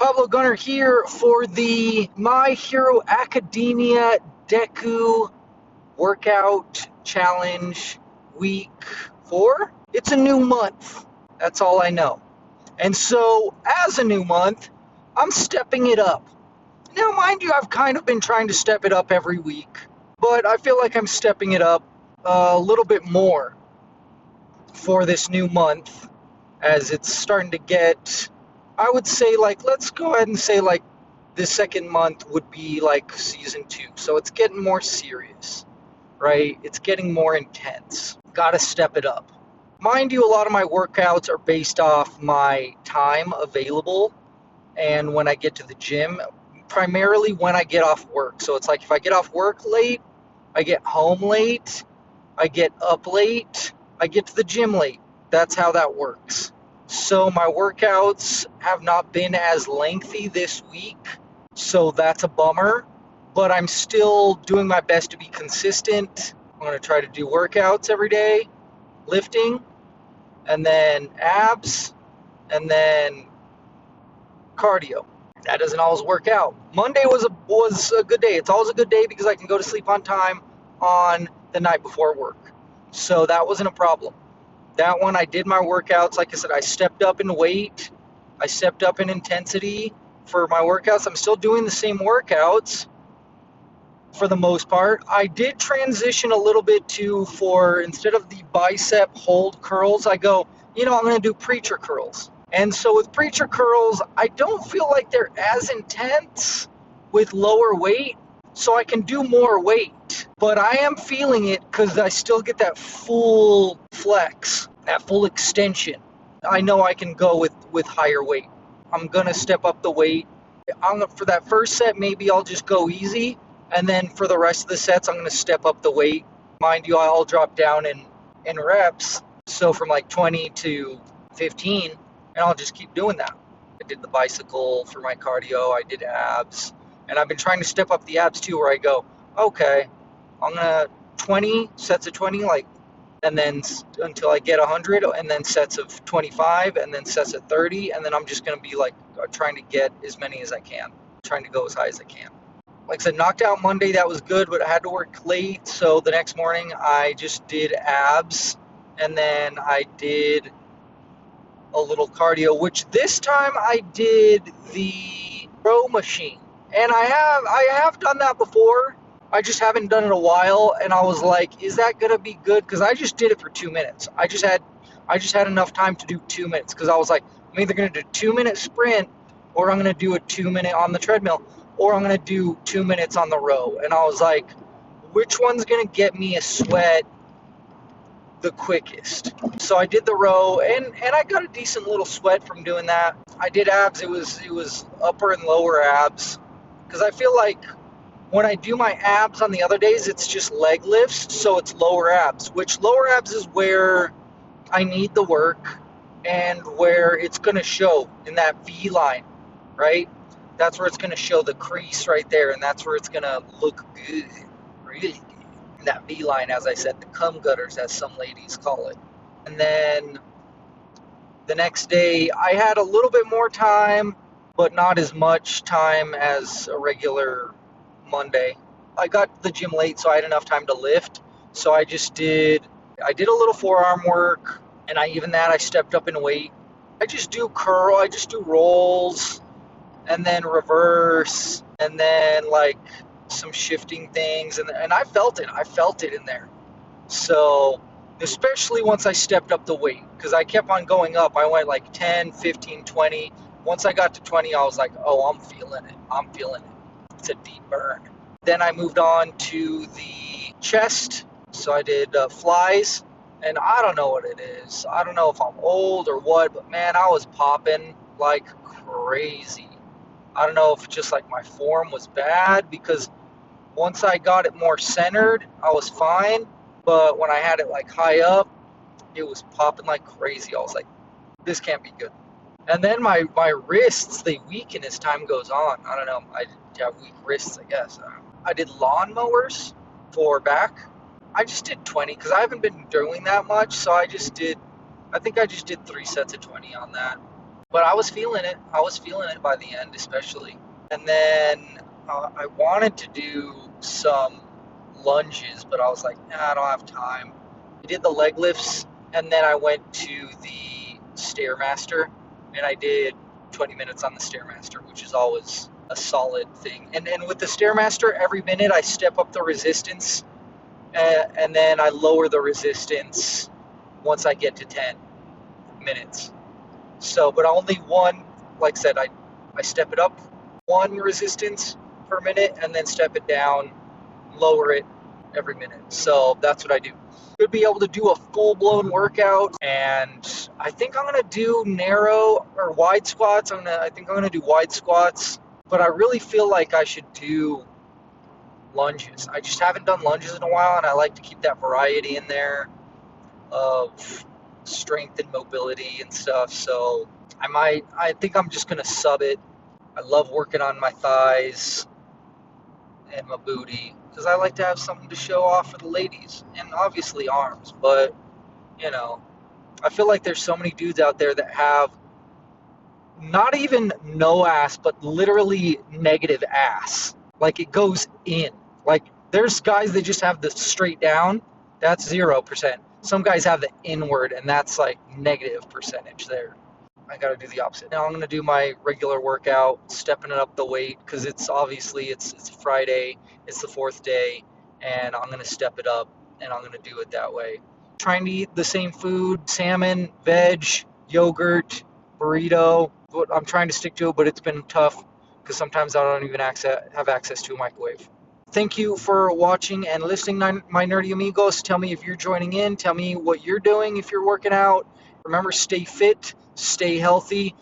Pablo Gunner here for the My Hero Academia DEKU Workout Challenge Week 4. It's a new month. That's all I know. And so, as a new month, I'm stepping it up. Now, mind you, I've kind of been trying to step it up every week, but I feel like I'm stepping it up a little bit more for this new month as it's starting to get, I would say, let's go ahead and say the second month would be like season 2. So it's getting more serious, right? It's getting more intense. Gotta step it up. Mind you, a lot of my workouts are based off my time available and when I get to the gym, primarily when I get off work. So it's like if I get off work late, I get home late, I get up late, I get to the gym late. That's how that works. So my workouts have not been as lengthy this week, so that's a bummer, but I'm still doing my best to be consistent. I'm going to try to do workouts every day, lifting, and then abs, and then cardio. That doesn't always work out. Monday was a good day. It's always a good day because I can go to sleep on time on the night before work. So that wasn't a problem. That one, I did my workouts. Like I said, I stepped up in weight. I stepped up in intensity for my workouts. I'm still doing the same workouts for the most part. I did transition a little bit for instead of the bicep hold curls, I go, I'm going to do preacher curls. And so with preacher curls, I don't feel like they're as intense with lower weight, so I can do more weight. But I am feeling it because I still get that full flex, that full extension. I know I can go with higher weight. I'm going to step up the weight. For that first set, maybe I'll just go easy. And then for the rest of the sets, I'm going to step up the weight. Mind you, I'll drop down in reps. So from like 20 to 15, and I'll just keep doing that. I did the bicycle for my cardio. I did abs. And I've been trying to step up the abs too, where I go, okay, I'm going to 20 sets of 20, and then until I get 100, and then sets of 25, and then sets of 30, and then I'm just going to be trying to get as many as I can, trying to go as high as I can. Like I said, knocked out Monday, that was good, but I had to work late, so the next morning I just did abs, and then I did a little cardio, which this time I did the row machine. And I have done that before. I just haven't done it in a while, and I was like, is that gonna be good? Because I just did it for 2 minutes. I just had enough time to do 2 minutes because I was like, I'm either gonna do 2-minute sprint, or I'm gonna do a 2-minute on the treadmill, or I'm gonna do 2 minutes on the row. And I was like, which one's gonna get me a sweat the quickest? So I did the row, and I got a decent little sweat from doing that. I did abs. It was upper and lower abs. Because I feel like when I do my abs on the other days, it's just leg lifts, so it's lower abs, which lower abs is where I need the work and where it's going to show in that V line, right? That's where it's going to show the crease right there, and that's where it's going to look good, really good. In that V line, as I said, the cum gutters, as some ladies call it. And then the next day, I had a little bit more time, but not as much time as a regular Monday. I got to the gym late, so I had enough time to lift. So I did a little forearm work, and I stepped up in weight. I just do curl, I just do rolls, and then reverse, and then some shifting things, and I felt it in there. So especially once I stepped up the weight, because I kept on going up. I went 10, 15, 20. Once I got to 20, I was like, oh, I'm feeling it. It's a deep burn. Then I moved on to the chest. So I did flies. And I don't know what it is. I don't know if I'm old or what, but man, I was popping like crazy. I don't know if just my form was bad, because once I got it more centered, I was fine. But when I had it high up, it was popping like crazy. I was like, this can't be good. And then my wrists, they weaken as time goes on. I don't know. I have weak wrists, I guess. I did lawnmowers for back. I just did 20 because I haven't been doing that much. So I think I just did 3 sets of 20 on that. But I was feeling it. I was feeling it by the end, especially. And then I wanted to do some lunges, but I was like, nah, I don't have time. I did the leg lifts, and then I went to the Stairmaster, and I did 20 minutes on the Stairmaster, which is always a solid thing. And with the Stairmaster, every minute I step up the resistance, and then I lower the resistance once I get to 10 minutes. So, but only one, like I said, I step it up one resistance per minute and then step it down, lower it every minute. So that's what I do. Could be able to do a full blown workout, and I think I'm gonna do narrow or wide squats. I think I'm gonna do wide squats, but I really feel like I should do lunges. I just haven't done lunges in a while, and I like to keep that variety in there of strength and mobility and stuff. So I think I'm just gonna sub it. I love working on my thighs and my booty because I like to have something to show off for the ladies, and obviously arms. But you know, I feel like there's so many dudes out there that have not even no ass, but literally negative ass. Like it goes in. Like there's guys that just have the straight down. That's 0%. Some guys have the inward, and that's like negative percentage there. I got to do the opposite. Now I'm going to do my regular workout, stepping it up the weight because it's obviously it's Friday, it's the fourth day, and I'm going to step it up, and I'm going to do it that way. Trying to eat the same food, salmon, veg, yogurt, burrito. What I'm trying to stick to it, but it's been tough because sometimes I don't even have access to a microwave. Thank you for watching and listening, my nerdy amigos. Tell me if you're joining in. Tell me what you're doing if you're working out. Remember, stay fit, stay healthy,